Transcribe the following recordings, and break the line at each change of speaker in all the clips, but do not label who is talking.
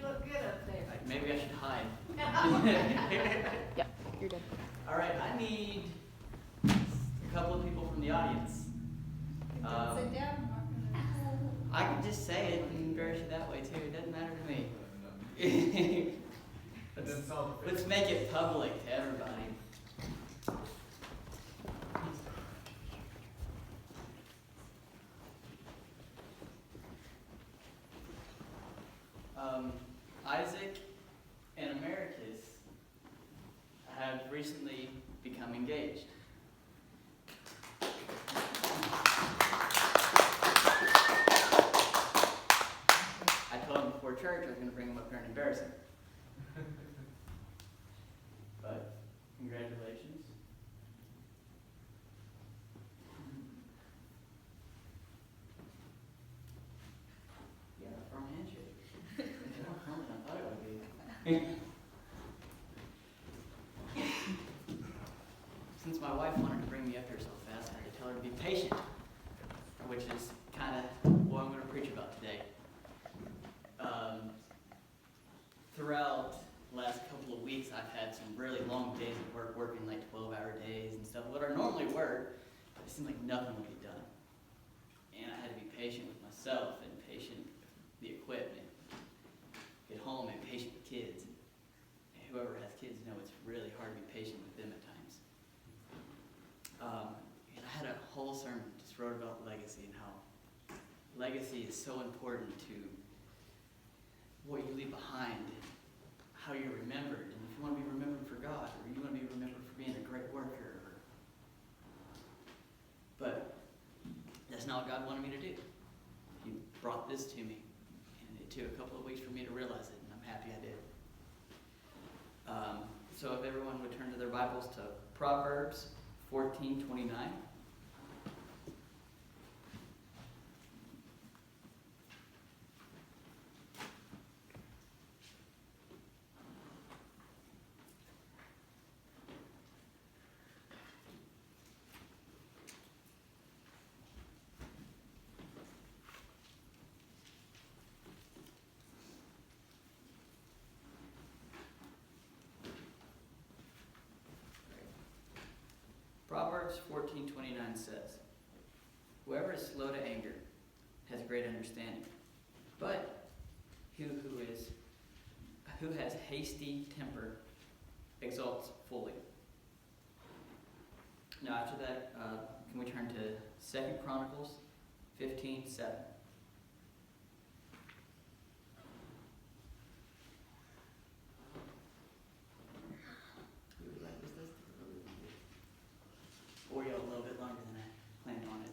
look good up there.
Maybe I should hide.
Yep, you're good.
All right, I need a couple of people from the audience.
Sit down.
I can just say it and embarrass you that way too. It doesn't matter to me. let's make it public to everybody. Isaac and Americus have recently become engaged. I told him before church I was going to bring him up here and embarrass him. But congratulations. Yeah, firm handshake. It's more firm than I thought it would be. Since my wife wanted to bring me up here so fast, I had to tell her to be patient, which is kind of what I'm going to preach about today. Throughout the last couple of weeks, I've had some really long days at work, working like 12-hour days and stuff, what I normally work, but it seemed like nothing would be done. And I had to be patient with myself and patient with the equipment. Get home and patient with kids. And whoever has kids know it's really hard to be patient with them at times. And I had a whole sermon just wrote about legacy and how legacy is so important to what you leave behind, and how you're remembered, and if you want to be remembered for God, or you want to be remembered for being a great worker. But that's not what God wanted me to do. He brought this to me, and it took a couple of weeks for me to realize it, and I'm happy I did. So if everyone would turn to their Bibles to Proverbs 14:29. Proverbs 14:29 says, "Whoever is slow to anger has great understanding, but who has hasty temper exalts fully." Now after that, can we turn to 2 Chronicles 15:7. Or y'all a little bit longer than I planned on it.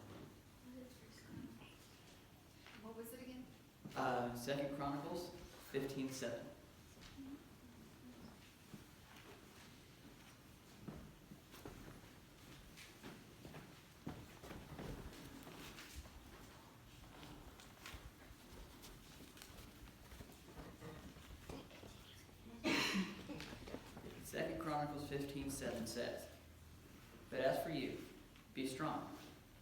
What was it again?
2 Chronicles 15:7. Second Chronicles 15:7 says, "But as for you, be strong,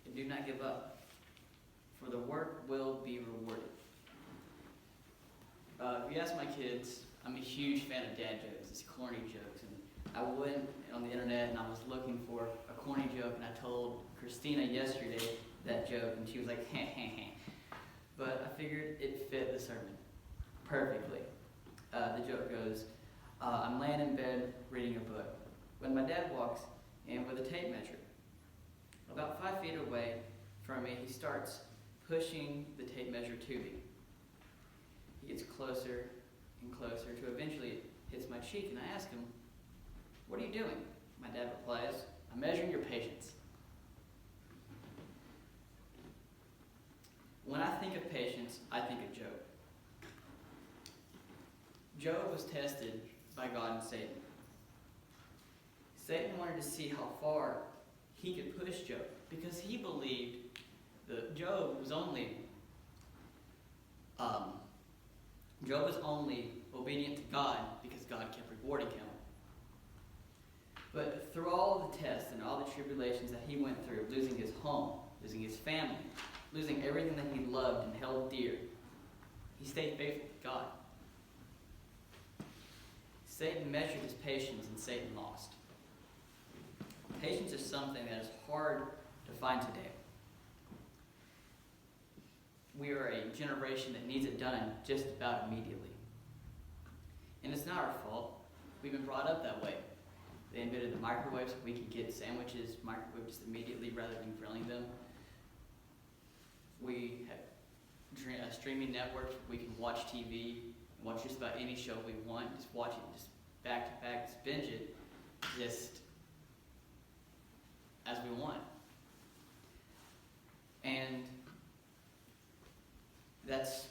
and do not give up, for the work will be rewarded." If you ask my kids, I'm a huge fan of dad jokes, it's corny jokes. And I went on the internet and I was looking for a corny joke, and I told Christina yesterday that joke, and she was like, heh, heh, heh. But I figured it fit the sermon perfectly. The joke goes, I'm laying in bed reading a book when my dad walks in with a tape measure. About 5 feet away from me, he starts pushing the tape measure to me. He gets closer and closer to eventually it hits my cheek, and I ask him, "What are you doing?" My dad replies, "I'm measuring your patience." When I think of patience, I think of Job. Job was tested by God and Satan. Satan wanted to see how far he could push Job, because he believed that Job was only obedient to God because God kept rewarding him. But through all the tests and all the tribulations that he went through, losing his home, losing his family, losing everything that he loved and held dear, he stayed faithful to God. Satan measured his patience and Satan lost. Patience is something that is hard to find today. We are a generation that needs it done just about immediately. And it's not our fault. We've been brought up that way. They invented the microwave so we could get sandwiches microwaved just immediately rather than grilling them. We have streaming networks. We can watch TV, watch just about any show we want, just watch it just back to back, just binge it, just as we want. And that's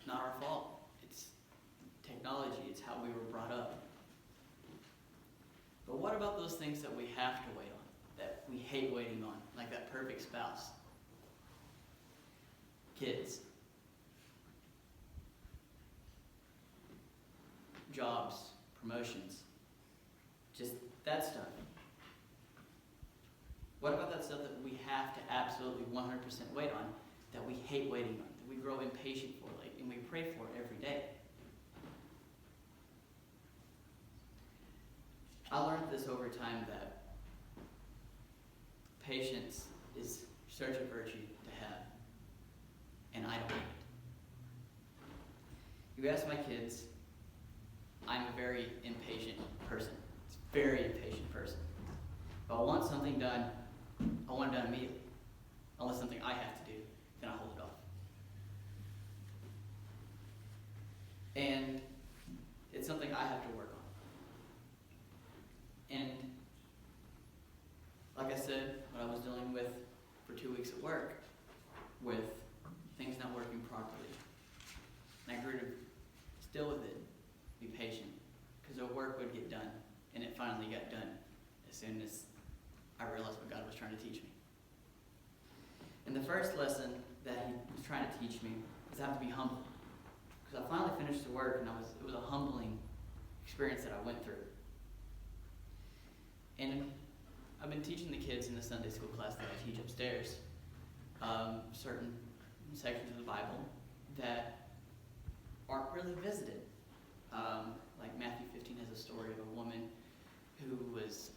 not our fault. It's technology. It's how we were brought up. But what about those things that we have to wait on, that we hate waiting on, like that perfect spouse? Kids. Jobs, promotions, just that stuff. What about that stuff that we have to absolutely 100% wait on, that we hate waiting on, that we grow impatient for, and we pray for every day? I learned this over time that patience is such a virtue to have, and I don't have it. You ask my kids, I'm a very impatient person. It's a very impatient person. If I want something done, I want it done immediately. Unless something I have to do, then I hold it off. And it's something I have to work on. And like I said, what I was dealing with for 2 weeks at work, with things not working properly. And I grew to still with it, be patient, because the work would get done, and it finally got done as soon as I realized what God was trying to teach me. And the first lesson that he was trying to teach me was I have to be humble. Because I finally finished the work, and it was a humbling experience that I went through. And I've been teaching the kids in the Sunday school class that I teach upstairs certain sections of the Bible that aren't really visited. Like Matthew 15 has a story of a woman who was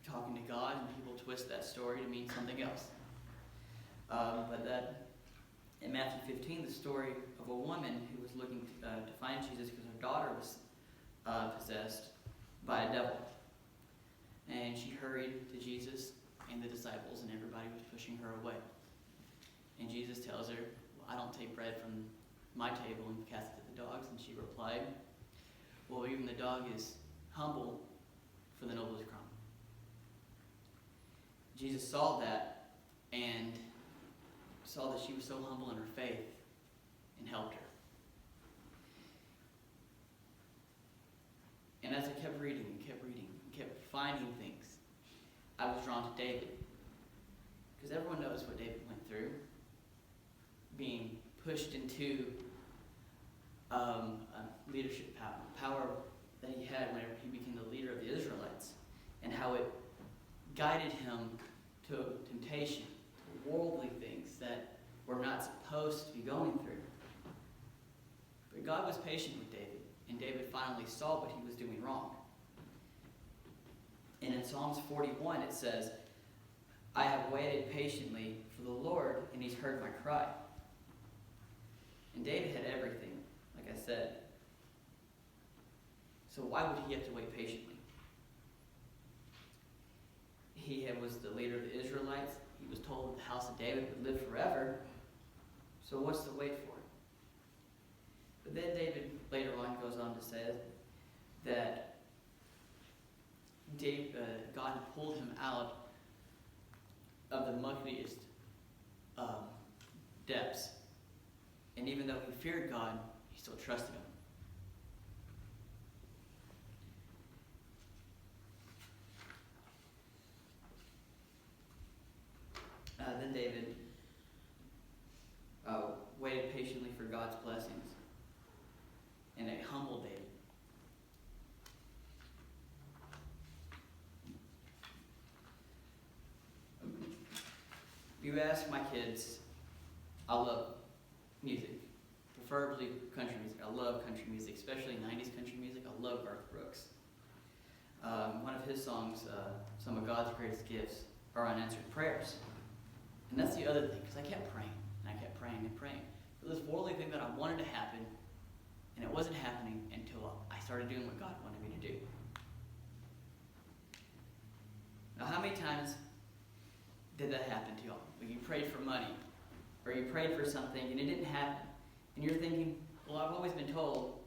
talking to God, and people twist that story to mean something else. But that in Matthew 15, the story of a woman who was looking to find Jesus because her daughter was possessed by a devil. And she hurried to Jesus and the disciples, and everybody was pushing her away. And Jesus tells her, well, I don't take bread from my table and cast it to the dogs. And she replied, well, even the dog is humble for the noblest crumb. Jesus saw that and saw that she was so humble in her faith and helped her. And as I kept reading and kept finding things, I was drawn to David. Because everyone knows what David went through. Being pushed into a leadership power that he had whenever he became the leader of the Israelites. And how it guided him to temptation, to worldly things that we're not supposed to be going through. But God was patient with David, and David finally saw what he was doing wrong. And in Psalms 41 it says, I have waited patiently for the Lord, and he's heard my cry. And David had everything, like I said. So why would he have to wait patiently? He was the leader of the Israelites. He was told that the house of David would live forever. So what's the wait for? But then David later on goes on to say that God had pulled him out of the muckiest depths. And even though he feared God, he still trusted him. Then David waited patiently for God's blessings, and it humbled David. You ask my kids, I love music. preferably country music. I love country music, especially 90s country music. I love Garth Brooks. One of his songs, some of God's greatest gifts, are unanswered prayers. And that's the other thing, because I kept praying, and I kept praying and praying for this worldly thing that I wanted to happen, and it wasn't happening until I started doing what God wanted me to do. Now, how many times did that happen to y'all? When you prayed for money, or you prayed for something and it didn't happen, and you're thinking, well, I've always been told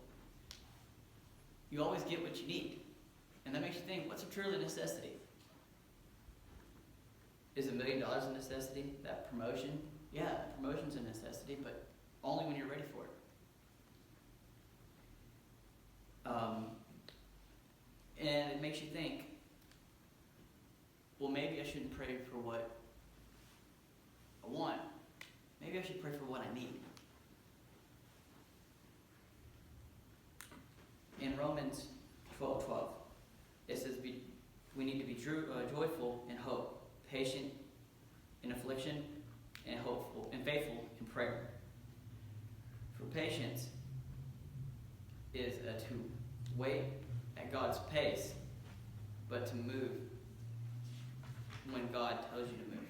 you always get what you need. And that makes you think, what's a truly necessity? Is $1 million a necessity? That promotion? Yeah, that promotion's a necessity, but only when you're ready for it. And it makes you think, well, maybe I shouldn't pray for what I want. Maybe I should pray for what I need. In Romans 12:12, it says we need to be joyful in hope, patient in affliction, and hopeful and faithful in prayer. For patience is to wait at God's pace, but to move when God tells you to move.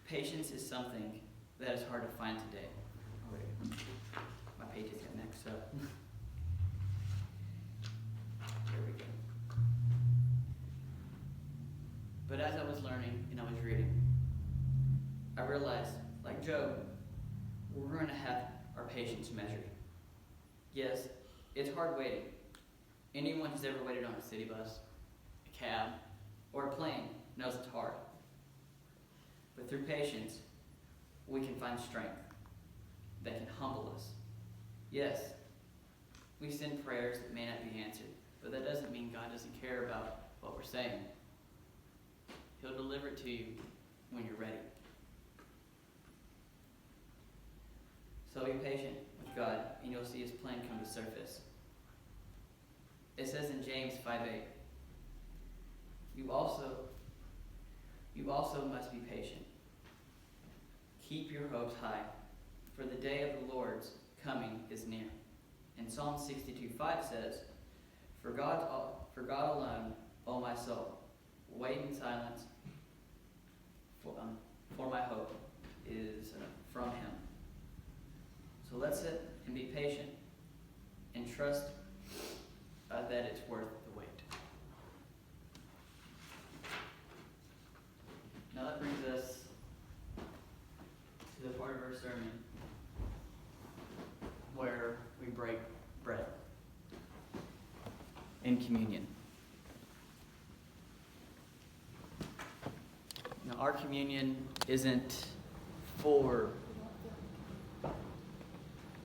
Patience is something that is hard to find today. Oh, wait. My pages got mixed up. There we go. But as I was learning and I was reading, I realized, like Job, we're going to have our patience measured. Yes, it's hard waiting. Anyone who's ever waited on a city bus, a cab, or a plane knows it's hard. But through patience, we can find strength that can humble us. Yes, we send prayers that may not be answered, but that doesn't mean God doesn't care about what we're saying. He'll deliver it to you when you're ready. So be patient with God, and you'll see His plan come to surface. It says in James 5:8, You also must be patient. Keep your hopes high, for the day of the Lord's coming is near. And Psalm 62:5 says, For God alone, O my soul, wait in silence, for my hope is from Him. So let's sit and be patient and trust that it's worth the wait. Now that brings us to the part of our sermon where we break bread in communion. Now, our communion isn't for